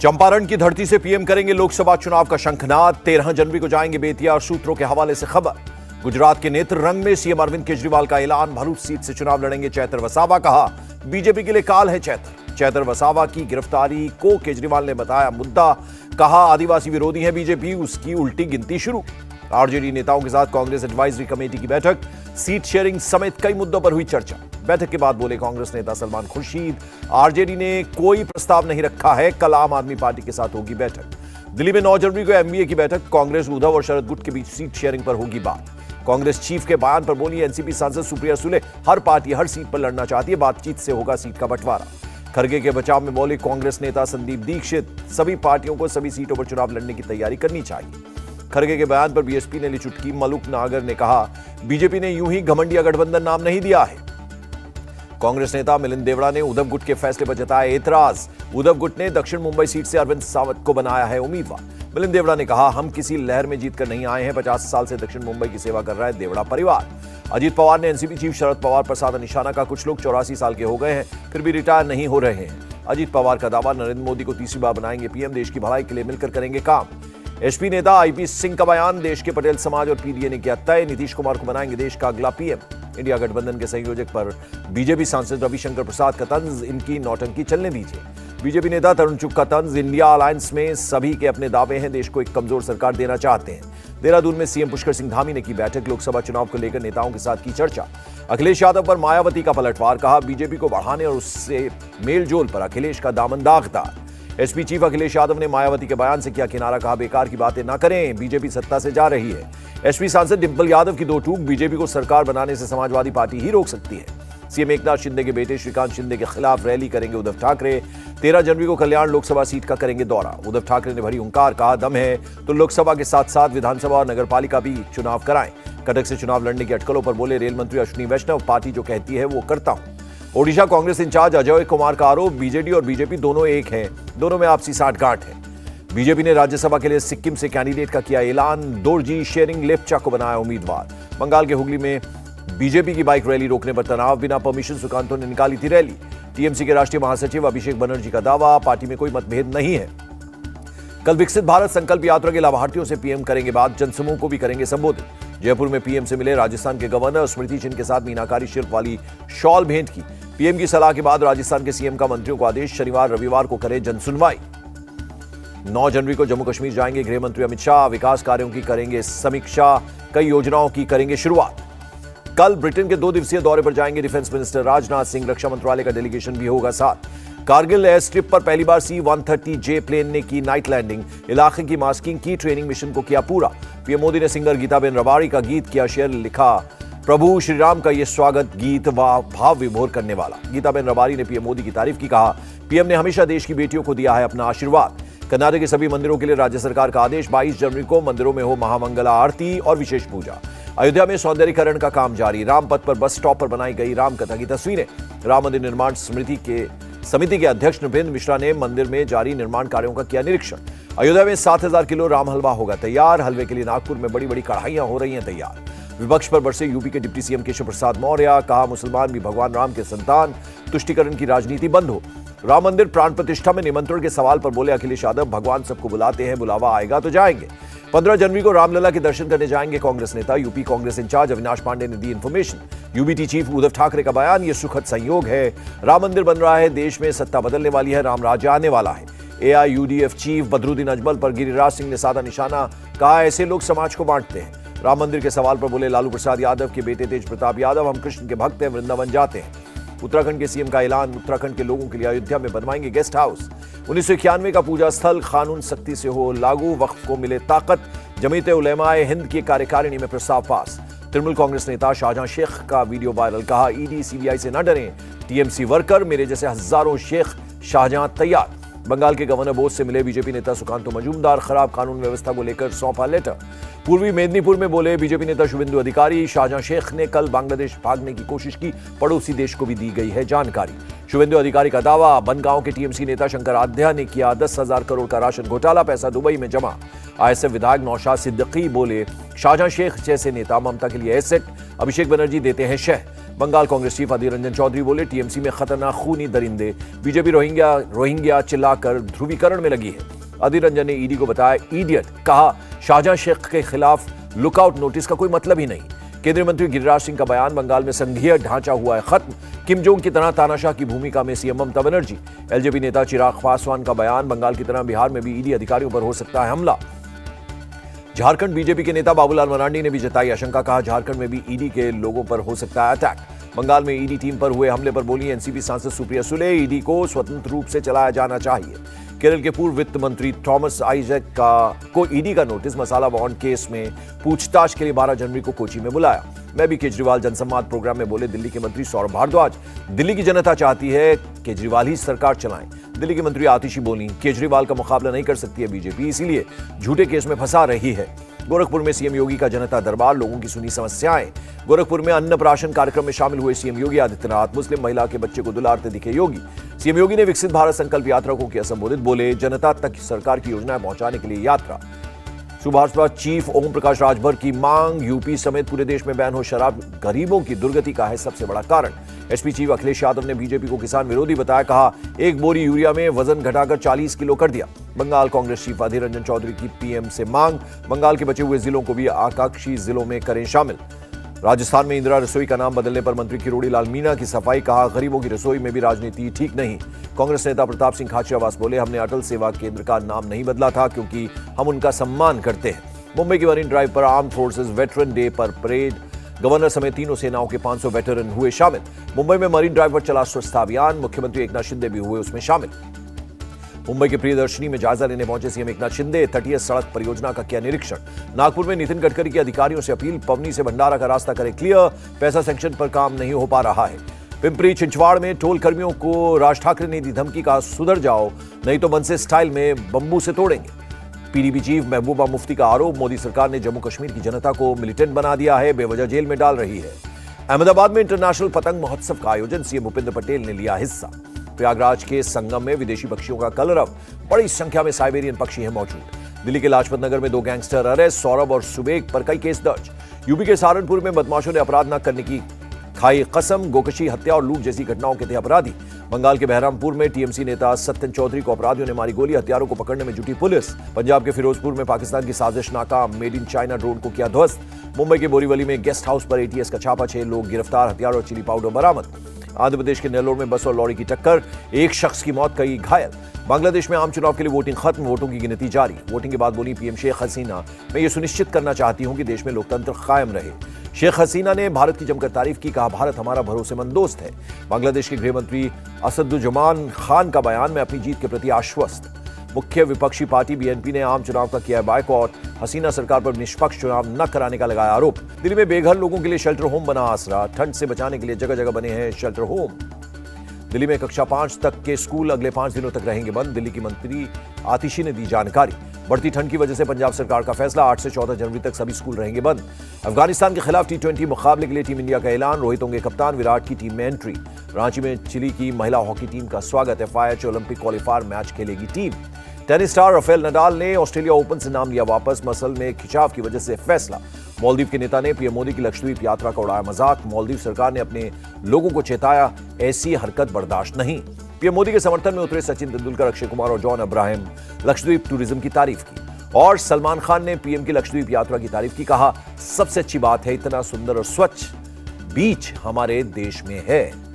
चंपारण की धरती से पीएम करेंगे लोकसभा चुनाव का शंखनाद। 13 जनवरी को जाएंगे बेतिया। और सूत्रों के हवाले से खबर, गुजरात के नेत्र रंग में सीएम अरविंद केजरीवाल का ऐलान। भरूच सीट से चुनाव लड़ेंगे चैतर वसावा। कहा बीजेपी के लिए काल है चैतर वसावा की गिरफ्तारी को केजरीवाल ने बताया मुद्दा। कहा आदिवासी विरोधी है बीजेपी, उसकी उल्टी गिनती शुरू। आरजेडी नेताओं के साथ कांग्रेस एडवाइजरी कमेटी की बैठक। सीट शेयरिंग समेत कई मुद्दों पर हुई चर्चा। बैठक के बाद बोले कांग्रेस नेता सलमान खुर्शीद, आरजेडी ने कोई प्रस्ताव नहीं रखा है, कल आम आदमी पार्टी के साथ होगी बैठक। दिल्ली में 9 जनवरी को एमबीए की बैठक। कांग्रेस, उद्धव और शरद गुट के बीच सीट शेयरिंग पर होगी बात। कांग्रेस चीफ के बयान पर बोली एनसीपी सांसद सुप्रिया सुले, हर पार्टी हर सीट पर लड़ना चाहती है, बातचीत से होगा सीट का बंटवारा। खरगे के बचाव में बोले कांग्रेस नेता संदीप दीक्षित, सभी पार्टियों को सभी सीटों पर चुनाव लड़ने की तैयारी करनी चाहिए। खरगे के बयान पर बीएसपी ने ली चुटकी। मलूक नागर ने कहा बीजेपी ने यूं ही घमंडिया गठबंधन नाम नहीं दिया है। कांग्रेस नेता मिलिंद देवड़ा ने उद्धव गुट के फैसले पर जताया एतराज। उद्धव गुट ने दक्षिण मुंबई सीट से अरविंद सावंत को बनाया है उम्मीदवार। मिलिंद देवड़ा ने कहा हम किसी लहर में जीतकर नहीं आए हैं, 50 साल से दक्षिण मुंबई की सेवा कर रहा है देवड़ा परिवार। अजीत पवार ने एनसीपी चीफ शरद पवार पर साधा निशाना का। कुछ लोग 84 साल के हो गए हैं फिर भी रिटायर नहीं हो रहे हैं। अजीत पवार का दावा, नरेंद्र मोदी को तीसरी बार बनाएंगे पीएम, देश की भलाई के लिए मिलकर करेंगे काम। एसपी नेता आईपी सिंह का बयान, देश के पटेल समाज और पीडीए ने किया तय, नीतीश कुमार को बनाएंगे देश का अगला पीएम। इंडिया गठबंधन के संयोजक पर बीजेपी सांसद रविशंकर प्रसाद का तंज, इनकी नौटंकी चलने दीजिए। बीजेपी नेता तरुण चुग का तंज, इंडिया अलायंस में सभी के अपने दावे हैं, देश को एक कमजोर सरकार देना चाहते हैं। देहरादून में सीएम पुष्कर सिंह धामी ने की बैठक। लोकसभा चुनाव को लेकर नेताओं के साथ की चर्चा। अखिलेश यादव पर मायावती का पलटवार। कहा बीजेपी को बढ़ाने और उससे मेलजोल पर अखिलेश का दामन दागदार। एसपी चीफ अखिलेश यादव ने मायावती के बयान से किया किनारा। कहा बेकार की बातें ना करें, बीजेपी सत्ता से जा रही है। एसपी सांसद डिंपल यादव की दो टूक, बीजेपी को सरकार बनाने से समाजवादी पार्टी ही रोक सकती है। सीएम एकनाथ शिंदे के बेटे श्रीकांत शिंदे के खिलाफ रैली करेंगे उद्धव ठाकरे। 13 जनवरी को कल्याण लोकसभा सीट का करेंगे दौरा। उद्धव ठाकरे ने भरी हुंकार। कहा दम है तो लोकसभा के साथ साथ विधानसभा और नगरपालिका भी चुनाव कराएं। कटक से चुनाव लड़ने की अटकलों पर बोले रेल मंत्री अश्विनी वैष्णव, पार्टी जो कहती है वो करता हूं। ओडिशा कांग्रेस इंचार्ज अजय कुमार का आरोप, बीजेडी और बीजेपी दोनों एक हैं, दोनों में आपसी साठगांठ है। बीजेपी ने राज्यसभा के लिए सिक्किम से कैंडिडेट का किया ऐलान। दोरजी शेरिंग लेप्चा को बनाया उम्मीदवार। बंगाल के हुगली में बीजेपी की बाइक रैली रोकने पर तनाव। बिना परमिशन सुकांतों ने निकाली थी रैली। टीएमसी के राष्ट्रीय महासचिव अभिषेक बनर्जी का दावा, पार्टी में कोई मतभेद नहीं है। कल विकसित भारत संकल्प यात्रा के लाभार्थियों से पीएम करेंगे बात। जनसमूह को भी करेंगे संबोधित। जयपुर में पीएम से मिले राजस्थान के गवर्नर। स्मृति चिन्ह के साथ मीनाकारी शिल्प वाली शॉल भेंट की। पीएम की सलाह के बाद राजस्थान के सीएम का मंत्रियों को आदेश, शनिवार रविवार को करे जनसुनवाई। 9 जनवरी को जम्मू कश्मीर जाएंगे गृह मंत्री अमित शाह। विकास कार्यों की करेंगे समीक्षा, कई योजनाओं की करेंगे शुरुआत। कल ब्रिटेन के 2 दिवसीय दौरे पर जाएंगे डिफेंस मिनिस्टर राजनाथ सिंह। रक्षा मंत्रालय का डेलीगेशन भी होगा साथ। कारगिल एयर स्ट्रिप पर पहली बार C-130J प्लेन ने की नाइट लैंडिंग। इलाके की मास्किंग की, ट्रेनिंग मिशन को किया पूरा। पीएम मोदी ने सिंगर गीताबेन रबाड़ी का गीत किया शेयर। लिखा प्रभु श्री राम का ये स्वागत गीत भाव विभोर करने वाला। गीताबेन रबाड़ी ने पीएम मोदी की तारीफ की। कहा पीएम ने हमेशा देश की बेटियों को दिया है अपना आशीर्वाद। कर्नाटक के सभी मंदिरों के लिए राज्य सरकार का आदेश। 22 जनवरी को मंदिरों में हो महामंगला आरती और विशेष पूजा। अयोध्या में सौंदर्यीकरण का काम जारी। रामपथ पर बस स्टॉप पर बनाई गई रामकथा की तस्वीरें। राम मंदिर निर्माण समिति के अध्यक्ष नृपेंद्र मिश्रा ने मंदिर में जारी निर्माण कार्यों का किया निरीक्षण। अयोध्या में 7000 किलो राम हलवा होगा तैयार। हलवे के लिए नागपुर में बड़ी बड़ी कढ़ाइयां हो रही हैं तैयार। विपक्ष पर बरसे यूपी के डिप्टी सीएम केशव प्रसाद मौर्य। कहा मुसलमान भी भगवान राम के संतान, तुष्टीकरण की राजनीति बंद हो। राम मंदिर प्राण प्रतिष्ठा में निमंत्रण के सवाल पर बोले अखिलेश यादव, भगवान सबको बुलाते हैं, बुलावा आएगा तो जाएंगे। 15 जनवरी को रामलला के दर्शन करने जाएंगे कांग्रेस नेता। यूपी कांग्रेस इंचार्ज अविनाश पांडे ने दी information. UBT chief Uddhav Thackeray का बयान, ये सुखद संयोग है, राम मंदिर बन रहा है, देश में सत्ता बदलने वाली है, राम राज्य आने वाला है। एआईयूडीएफ चीफ बदरुद्दीन अजमल पर गिरिराज सिंह ने साधा निशाना। कहा ऐसे लोग समाज को बांटते हैं। राम मंदिर के सवाल पर बोले लालू प्रसाद यादव के बेटे तेज प्रताप यादव, हम कृष्ण के भक्त हैं, वृंदावन जाते हैं। उत्तराखंड के सीएम का ऐलान, उत्तराखंड के लोगों के लिए अयोध्या में बनवाएंगे गेस्ट हाउस। 1991 का पूजा स्थल, कानून सख्ती से हो लागू, वक्फ को मिले ताकत। जमीयत उलेमाए हिंद की कार्यकारिणी में प्रस्ताव पास। तृणमूल कांग्रेस नेता शाहजहां शेख का वीडियो वायरल। कहा ईडी सीबीआई से न डरें, टीएमसी वर्कर, मेरे जैसे हजारों शेख शाहजहां तैयार। बंगाल के गवर्नर बोस से मिले बीजेपी नेता सुकांतो मजूमदार। खराब कानून व्यवस्था को लेकर सौंपा लेटर। पूर्वी मेदिनीपुर में बोले बीजेपी नेता शुभेंदु अधिकारी। शाहजहां शेख ने कल बांग्लादेश भागने की कोशिश की, पड़ोसी देश को भी दी गई है जानकारी। शुभेंदु अधिकारी का दावा, बनगांव के टीएमसी नेता शंकर आध्या ने किया 10,000 करोड़ का राशन घोटाला, पैसा दुबई में जमा। आईएसएफ विधायक नौशाद सिद्दीकी बोले शाहजहां शेख जैसे नेता ममता के लिए एसेट, अभिषेक बनर्जी देते हैं शह। बंगाल कांग्रेस चीफ अधीर रंजन चौधरी बोले, टीएमसी में खतरनाक खूनी दरिंदे, बीजेपी रोहिंग्या चिल्लाकर ध्रुवीकरण में लगी है। अधीर रंजन ने ईडी को बताया इडियट, कहा शाहजहां शेख के खिलाफ लुकआउट नोटिस का कोई मतलब ही नहीं। केंद्रीय मंत्री गिरिराज सिंह का बयान, बंगाल में संघीय ढांचा हुआ है खत्म, किम जोंग की तरह तानाशाह की भूमिका में सीएम ममता बनर्जी। एलजेपी नेता चिराग पासवान का बयान, बंगाल की तरह बिहार में भी ईडी अधिकारियों पर हो सकता है हमला। झारखंड बीजेपी के नेता बाबूलाल मरांडी ने भी जताई आशंका, कहा झारखंड में भी ईडी के लोगों पर हो सकता है अटैक। बंगाल में ईडी टीम पर हुए हमले पर बोली एनसीपी सांसद सुप्रिया सुले, ईडी को स्वतंत्र रूप से चलाया जाना चाहिए। केरल के पूर्व वित्त मंत्री थॉमस आइजैक को ईडी का नोटिस, मसाला बॉन्ड केस में पूछताछ के लिए 12 जनवरी को कोची में बुलाया। मैं भी केजरीवाल जनसंवाद प्रोग्राम में बोले दिल्ली के मंत्री सौरभ भारद्वाज, दिल्ली की जनता चाहती है केजरीवाल ही सरकार चलाएं। दिल्ली की मंत्री आतिशी बोली, केजरीवाल का मुकाबला नहीं कर सकती है बीजेपी, इसीलिए झूठे केस में फंसा रही है। गोरखपुर में सीएम योगी का जनता दरबार, लोगों की सुनी समस्याएं। गोरखपुर में अन्नप्राशन कार्यक्रम में शामिल हुए सीएम योगी आदित्यनाथ, मुस्लिम महिला के बच्चे को दुलारते दिखे योगी। सीएम योगी ने विकसित भारत संकल्प यात्रा को किया संबोधित, बोले जनता तक सरकार की योजनाएं पहुंचाने के लिए यात्रा। सुभाष चीफ ओम प्रकाश राजभर की मांग, यूपी समेत पूरे देश में बैन हो शराब, गरीबों की दुर्गति का है सबसे बड़ा कारण। एसपी चीफ अखिलेश यादव ने बीजेपी को किसान विरोधी बताया, कहा एक बोरी यूरिया में वजन घटाकर 40 किलो कर दिया। बंगाल कांग्रेस चीफ अधीर रंजन चौधरी की पीएम से मांग, बंगाल के बचे हुए जिलों को भी आकांक्षी जिलों में करें शामिल। राजस्थान में इंदिरा रसोई का नाम बदलने पर मंत्री किरोड़ी लाल मीणा की सफाई, कहा गरीबों की रसोई में भी राजनीति ठीक नहीं। कांग्रेस नेता प्रताप सिंह खाचरियावास बोले, हमने अटल सेवा केंद्र का नाम नहीं बदला था क्योंकि हम उनका सम्मान करते हैं। मुंबई की मरीन ड्राइव पर आर्म फोर्सेस वेटरन डे पर परेड, गवर्नर समेत तीनों सेनाओं के 500 वेटरन हुए शामिल। मुंबई में मरीन ड्राइव पर चला स्वच्छता अभियान, मुख्यमंत्री एकनाथ शिंदे भी हुए उसमें शामिल। मुंबई के प्रियदर्शनी में जायजा लेने पहुंचे सीएम एकनाथ शिंदे, तटीय सड़क परियोजना का किया निरीक्षण। नागपुर में नितिन गडकरी के अधिकारियों से अपील, पवनी से भंडारा का रास्ता करें क्लियर, पैसा सेंक्शन पर काम नहीं हो पा रहा है। पिंपरी छिंचवाड़ में टोल कर्मियों को राज ठाकरे ने दी धमकी, का सुधर जाओ नहीं तो मनसे स्टाइल में बंबू से तोड़ेंगे। पीडीपी चीफ महबूबा मुफ्ती का आरोप, मोदी सरकार ने जम्मू कश्मीर की जनता को मिलिटेंट बना दिया है, बेवजह जेल में डाल रही है। अहमदाबाद में इंटरनेशनल पतंग महोत्सव का आयोजन, सीएम भूपेंद्र पटेल ने लिया हिस्सा। प्रयागराज के संगम में विदेशी पक्षियों का कलरव, बड़ी संख्या में साइबेरियन पक्षी हैं मौजूद। दिल्ली के लाजपत नगर में 2 गैंगस्टर अरेस्ट, सौरभ और सुबेग पर कई केस दर्ज। यूपी के सहारनपुर में बदमाशों ने अपराध न करने की खाई कसम, गोकशी हत्या और लूट जैसी घटनाओं के थे अपराधी। बंगाल के बहरामपुर में टीएमसी नेता सत्यन चौधरी को अपराधियों ने मारी गोली, हत्यारों को पकड़ने में जुटी पुलिस। पंजाब के फिरोजपुर में पाकिस्तान की साजिश नाकाम, मेड इन चाइना ड्रोन को किया ध्वस्त। मुंबई के बोरीवली में गेस्ट हाउस पर एटीएस का छापा, 6 लोग गिरफ्तार, हथियार और चिली पाउडर बरामद। आंध्र प्रदेश के नेल्लोर में बस और लॉरी की टक्कर, 1 शख्स की मौत, कई घायल। बांग्लादेश में आम चुनाव के लिए वोटिंग खत्म, वोटों की गिनती जारी। वोटिंग के बाद बोली पीएम शेख हसीना, मैं ये सुनिश्चित करना चाहती हूं कि देश में लोकतंत्र कायम रहे। शेख हसीना ने भारत की जमकर तारीफ की, कहा भारत हमारा भरोसेमंद दोस्त है। बांग्लादेश के गृह मंत्री असदुज्जमान खान का बयान, मैं अपनी जीत के प्रति आश्वस्त। मुख्य विपक्षी पार्टी बीएनपी ने आम चुनाव का किया बायकॉट, हसीना सरकार पर निष्पक्ष चुनाव न कराने का लगाया आरोप। दिल्ली में बेघर लोगों के लिए शेल्टर होम बना आसरा, ठंड से बचाने के लिए जगह जगह बने हैं शेल्टर होम। दिल्ली में कक्षा 5 तक के स्कूल अगले 5 दिनों तक रहेंगे बंद, दिल्ली की मंत्री आतिशी ने दी जानकारी। बढ़ती ठंड की वजह से पंजाब सरकार का फैसला, 8 से 14 जनवरी तक सभी स्कूल रहेंगे बंद। अफगानिस्तान के खिलाफ T20 मुकाबले के लिए टीम इंडिया का ऐलान, रोहित होंगे कप्तान, विराट की टीम में एंट्री। रांची में चिली की महिला हॉकी टीम का स्वागत, FIH ओलंपिक क्वालिफायर मैच खेलेगी team. Tennis star Rafael Nadal ने ऑस्ट्रेलिया ओपन से नाम लिया वापस, मसल में खिंचाव की वजह से फैसला। मालदीव के नेता ने पीएम मोदी की लक्षद्वीप यात्रा का उड़ाया मजाक, मालदीव सरकार ने अपने लोगों को चेताया, ऐसी हरकत बर्दाश्त नहीं। पीएम मोदी के समर्थन में उतरे सचिन तेंदुलकर, अक्षय कुमार और जॉन अब्राहम, लक्षद्वीप टूरिज्म की तारीफ की। और सलमान खान ने पीएम की लक्षद्वीप यात्रा की तारीफ की, कहा सबसे अच्छी बात है इतना सुंदर और स्वच्छ बीच हमारे देश में है।